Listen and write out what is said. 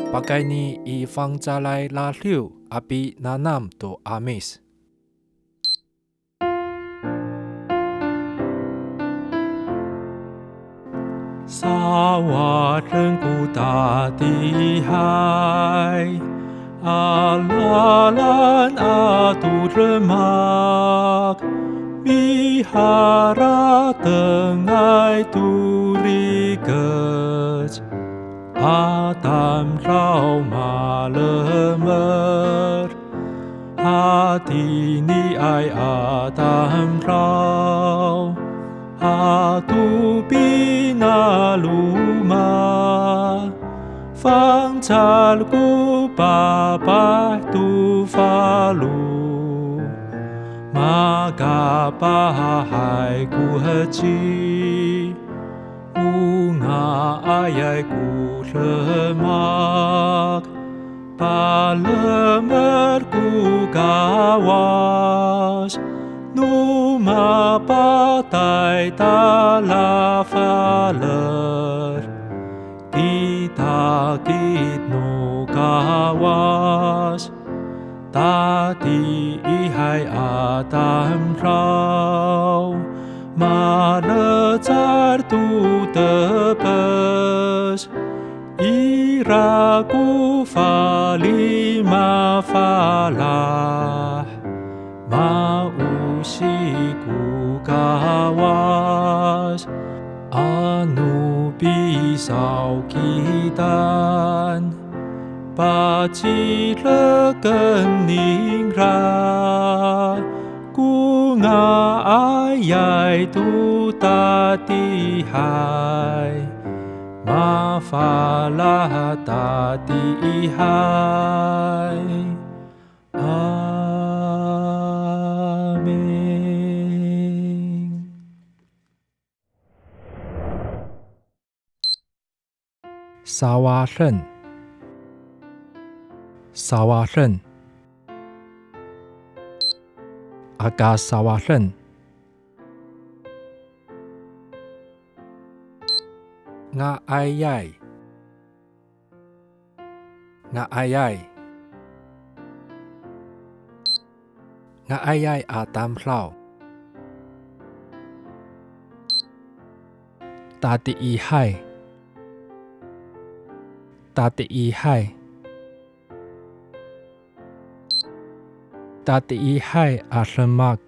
Pakai ni I phang jalai la hliu api nanam to amis.撒瓦人古大地海，阿拉兰阿杜人马，米哈拉登爱杜里格，阿达姆绕马勒门，阿迪尼爱阿达姆绕。阿杜比那鲁玛，方查鲁古巴巴杜法鲁，马嘎巴海古赫吉，乌nga阿耶古勒玛，巴勒门古嘎瓦。Numa patai tala faler, kita kitnu kawas, tadi ihai atam rau, malecar tu tepes, iraku falima falah, Mausiku kawas anu pisau kitan Paci lekening ra Kunga ayai tu tatihai Mafalah tatihai Sawasen Aga sawasen Nga ayai Nga ayai atam hlau Tati ihai asemak